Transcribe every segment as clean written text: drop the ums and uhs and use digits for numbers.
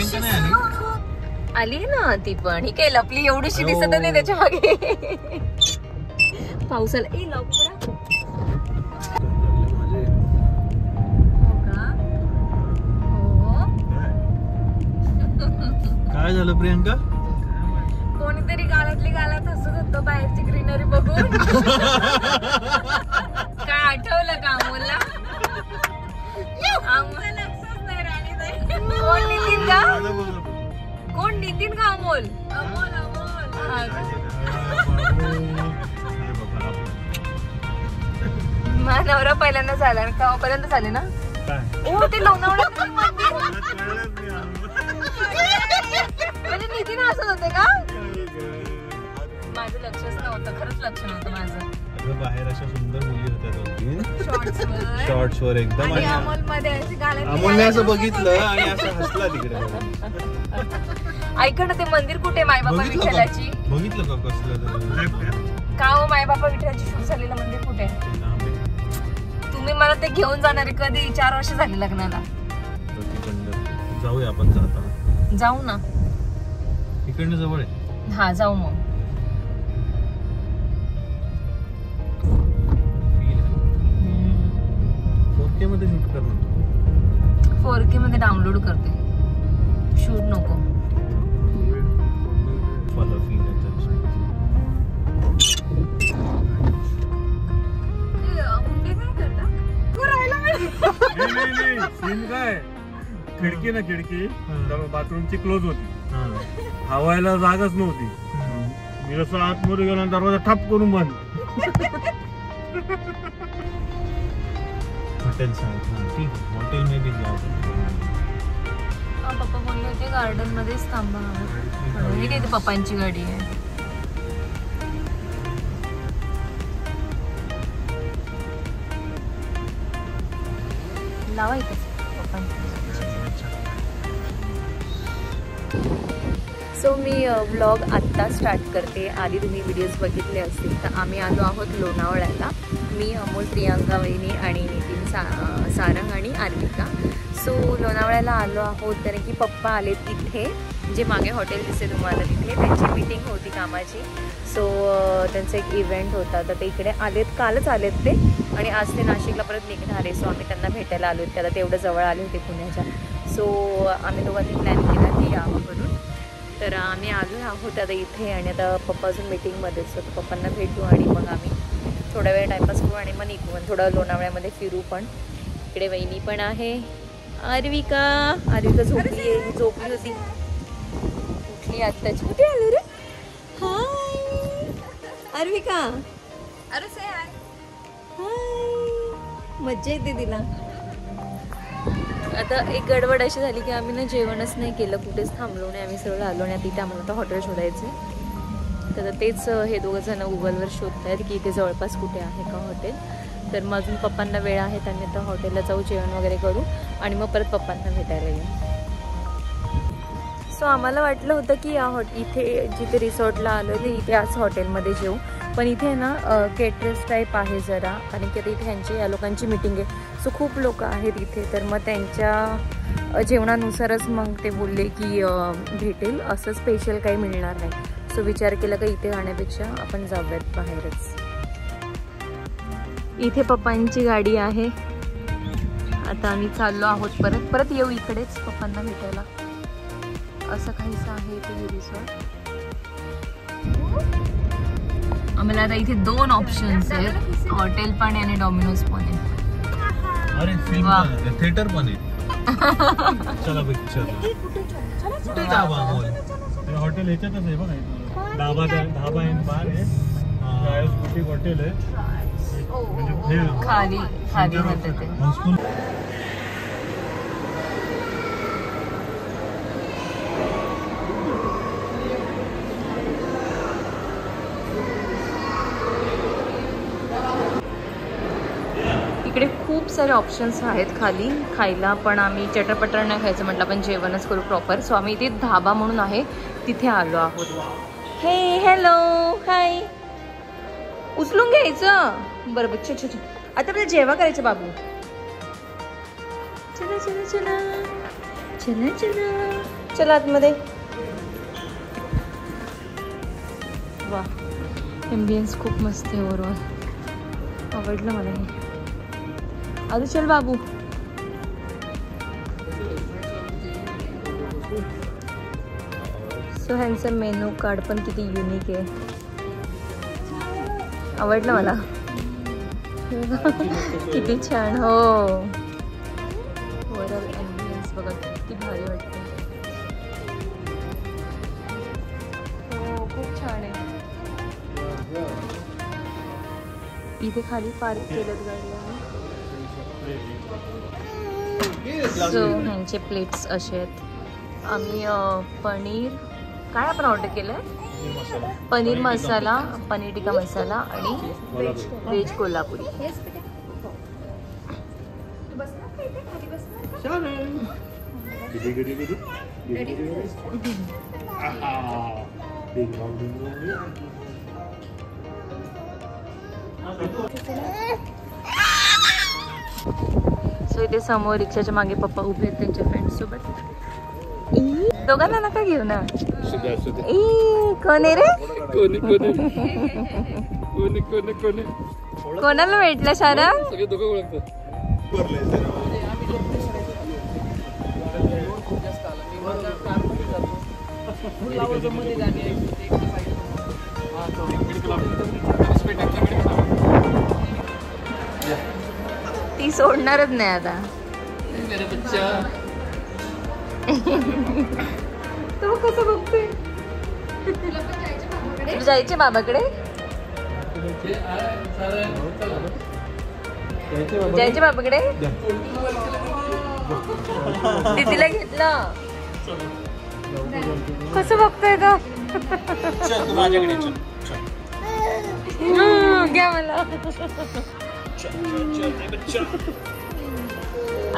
प्रियंका नाही आली? आली ना ती पण. ही काय लपली एवढीशी दिसत नाही त्याच्या मागे. पावसाला ए लवकर काय झालं प्रियंका? कोणीतरी गालातली गालात हसत होतं बाहेरची ग्रीनरी बघून. काय आठवलं का अमोलला? कोण नितीन का? कोण नितीन का अमोल? अमोल अमोल. माझा नवरा पहिल्यांदा झाला का? पहिल्यांदा झाले ना? ओ ते लोणावळ्यात म्हणजे नितीन हसत होते का? माझं लक्षच नव्हतं, खरंच लक्ष नव्हतं माझं. बाहेर अशा सुंदर मुली होत्या शॉर्ट्स वर एकदम. आणि अमोल मध्ये अमोलने असं बघितलं आणि असं हसला तिकडे. ऐक ना, ते मंदिर कुठे मायबापा विठ्ठलाची? बघितलं का कसलं का हो? मायबापा विठ्ठलाची शूट झालेलं मंदिर कुठे? तुम्ही मला ते घेऊन जाणार आहे कधी? 4 वर्ष झाली लग्नाला. जाऊया आपण जाता. जाऊ ना, इकडनं जवळ आहे. हा जाऊ मग. मध्ये शूट करणार. 4K मध्ये डाउनलोड करते. शूट नको. सीन काय, खिडकी ना खिडकी बाथरूमची क्लोज होती, हवायला जागाच नव्हती. मी जसं आतमध्ये गेलो दरवाजा ठप करून बंद. हॉटेल में भी जाऊ. पप्पा बोलले होते गार्डन मध्येच थांबा. हे काय, पप्पांची गाडी आहे. लावा इथे पप्पांची. सो मी व्लॉग आत्ता स्टार्ट करते. आधी तुम्ही व्हिडिओज बघितले असतील तर आम्ही आलो आहोत लोणावळ्याला. मी, अमोल, प्रियांका वहिनी आणि नितीन, सारंग आणि आर्विका. सो लोणावळ्याला आलो आहोत कारण की पप्पा आलेत इथे, जे मागे हॉटेल दिसते तुम्हाला तिथे. त्यांची मीटिंग होती कामाची. सो त्यांचा एक इव्हेंट होता तर ते इकडे आलेत. कालच आलेत ते आणि आज ते नाशिकला परत निघणार आहे. सो आम्ही त्यांना भेटायला आलो. त्याला तेवढं जवळ आले होते पुण्याच्या. सो आम्ही दोघांनी प्लॅन केला की यावं म्हणून. तर आम्ही आलो आहोत आता इथे आणि आता पप्पा अजून मीटिंगमध्येच. तर पप्पांना भेटू आणि मग आम्ही थोडा वेळ टाईमपास करू आणि मग निघू आणि थोडं लोणावळ्यामध्ये फिरू पण. इकडे वहिनी पण आहे. आर्विका झोपली होती, उठली आत्ताची. कुठे आलो रे? हाय आर्विका. अरे से हाय. मज्जा येते तिला. आता एक गडबड अशी झाली की आम्ही ना जेवणच नाही केलं, कुठेच थांबलो नाही. आम्ही सरळ आलो आणि तिथे आम्हाला आता हॉटेल शोधायचे. तर तेच हे दोघं जण गुगलवर शोधत आहेत की इथे जवळपास कुठे आहे का हॉटेल. तर मग अजून पप्पांना वेळ आहे, त्यांनी आता हॉटेलला जाऊ, जेवण वगैरे करू आणि मग परत पप्पांना भेटायला येऊ. सो आम्हाला वाटलं होतं की या इथे जिथे रिसॉर्टला आलो ते इथे आज हॉटेलमध्ये जेऊ. पण इथे ना केटरर्स टाईप आहे जरा, कारण की आता इथे ह्यांची या लोकांची मीटिंग आहे. सो खूप लोक आहेत इथे. तर मग त्यांच्या जेवणानुसारच मग ते बोलले की भेटेल, असं स्पेशल काही मिळणार नाही. सो विचार केला का इथे खाण्यापेक्षा आपण जाऊयात बाहेरच. इथे पप्पांची गाडी आहे. आता आम्ही चाललो आहोत परत येऊ इकडेच पप्पांना भेटायला. असं काहीच आहे इथे रिसॉर्ट. आम्हाला आता इथे 2 ऑप्शन्स आहेत, हॉटेल पण आहे आणि डॉमिनोज पण आहे. अरे फिल्म थिएटर पण आहे. चला पिक्चर कुठे जाऊ अमोल? हॉटेल ह्याच्यातच आहे बघा, धाबा एंड बार आहे, बुटीक हॉटेल आहे. खाली राहते ते. इकडे खूप सारे ऑप्शन्स आहेत खाली खायला, पण आम्ही चटरपटर नाही खायचं म्हटलं, आपण जेवणच करू प्रॉपर. सो आम्ही इथे धाबा म्हणून आहे तिथे आलो आहोत. हे हॅलो हाय, उचलून घ्यायचं बरं. बच्चा अच्छा आता आपल्याला जेवा करायचं बाबू. चला चला चला चला चला. चला आतमध्ये. वा, एम्बियन्स खूप मस्त आहे ओव्हरऑल. आवडलं मला हे. आधी चल बाबू. सो ह्यांचं मेनू कार्ड पण किती युनिक आहे. आवडलं मला. किती छान. हो, ओव्हरऑल एम्बियन्स बघा किती भारी वाटतं. हो, खूप छान आहे. इथे खाली पार्क केलं गाडीला. सो ह्यांचे प्लेट्स असे आहेत. आम्ही पनीर, काय आपण ऑर्डर केलंय? पनीर मसाला, पनीर टिक्का मसाला आणि व्हेज कोल्हापुरी. सो इथे समोर रिक्षाच्या मागे पप्पा उभे आहेत त्यांच्या फ्रेंड सोबत. दोघांना नका घेऊ ना. कोण आहे रे? कोणाला भेटलं सारा? ती सोडणारच नाही आता. तू कसं बघतोय? जायचे बाबाकडे. जायचे बाबाकडे. दीदीला घेतलं. कसं बघतोय तो? घ्या मला.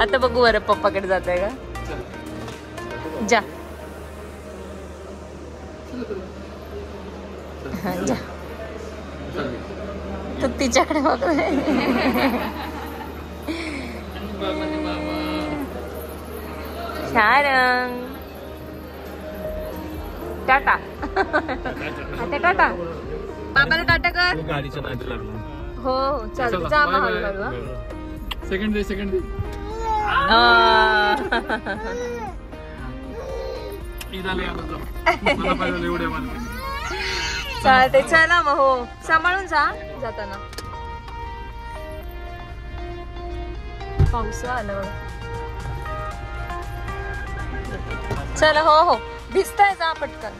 आता बघू बरं पप्पाकडे जात आहे का. जा जा. तू तिच्याकडे बघतोय. शारंग टाटा. आता टाटा. बाबाला टाटा कर. गाडीच्या नादी लागला. हो चालतं. जा मग हळूहळू. सेकंड डे चालते. चला मग. हो, सांभाळून जा जाताना. पाऊस आलं. चला. हो हो, भिजताय. जा पटकन.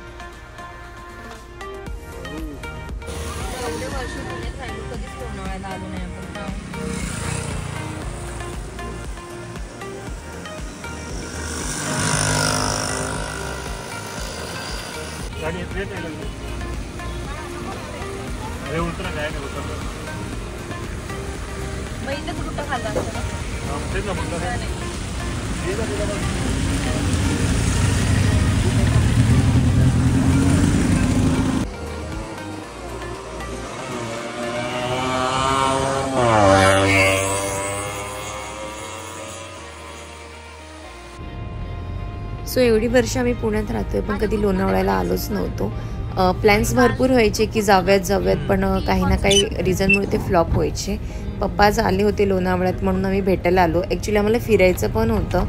एवढे वर्ष पुण्यात राहिलो, कधीच लोणावळ्याला आलो नाही आपण. गाडी ट्रेन आहे. अरे उतरा काय नाही उतरलं. मग इथे कुठं खाल्लं असतं ना? तेच ना म्हणलं. सो एवढी वर्ष आम्ही पुण्यात राहतोय पण कधी लोणावळ्याला आलोच नव्हतो. प्लॅन्स भरपूर व्हायचे की जाऊयात पण काही ना काही रिझनमुळे ते फ्लॉप व्हायचे. पप्पा आज आले होते लोणावळ्यात म्हणून आम्ही भेटायला आलो. ॲक्च्युली आम्हाला फिरायचं पण होतं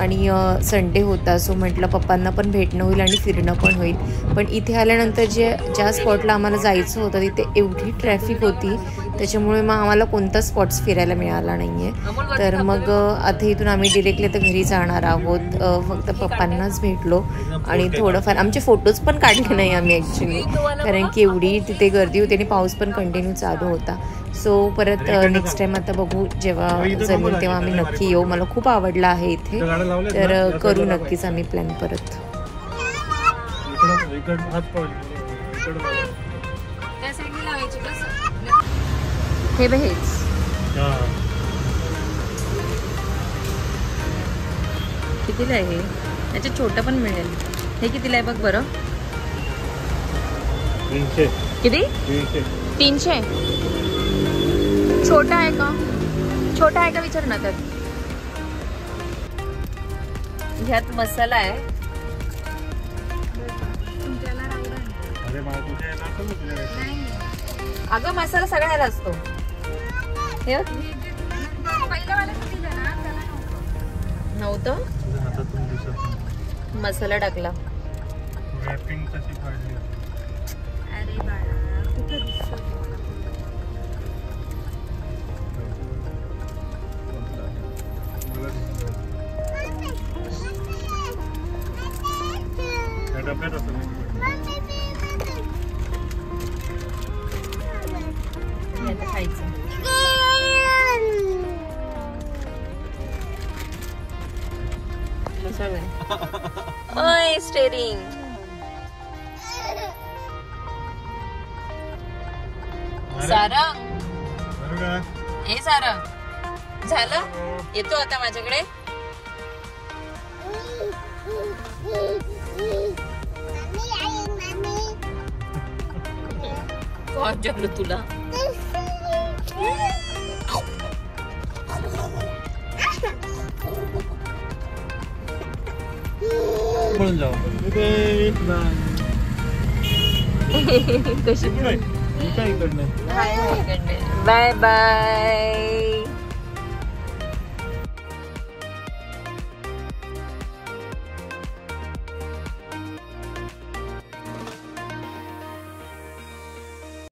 आणि संडे होता. सो म्हटलं पप्पांना पण भेटणं होईल आणि फिरणं पण होईल. पण इथे आल्यानंतर ज्या स्पॉटला आम्हाला जायचं होतं तिथे एवढी ट्रॅफिक होती त्याच्यामुळे मग आम्हाला कोणता स्पॉट्स फिरायला मिळाला नाही आहे. तर मग आता इथून आम्ही डिरेक्टली आता घरी जाणार आहोत. फक्त पप्पांनाच भेटलो आणि थोडंफार आमचे फोटोज पण काढले नाही आम्ही ॲक्च्युली, कारण की एवढी तिथे गर्दी होती आणि पाऊस पण कंटिन्यू चालू होता. सो परत नेक्स्ट टाइम आता बघू जेव्हा जमेल तेव्हा आम्ही नक्की येऊ. मला खूप आवडलं आहे इथे, तर करू नक्कीच आम्ही प्लॅन परत. हे बघ हेच कितीला आहे? याच्यात छोटं पण मिळेल. हे कितीला आहे बघ बरं. 300. किती? 300. छोटा आहे का? छोटा आहे का विचार ना. त्यात ह्यात मसाला आहे अरे मला तुझ्या यायला असं ना तुझ्या अगं मसाला सगळ्याला असतो हे नव्हतं तुझ्या हातातून दिसत नाही. मसाला टाकला रॅपिंग कशी काढली अरे बाळा कुठं दिसतो त्या डब्यात असं हे आता खायचं ओय स्टेरिंग सारंग हे सारंग झालं येतो आता माझ्याकडे कोण जेवलं तुला पळून जाऊ कशी इकडनं बाय बाय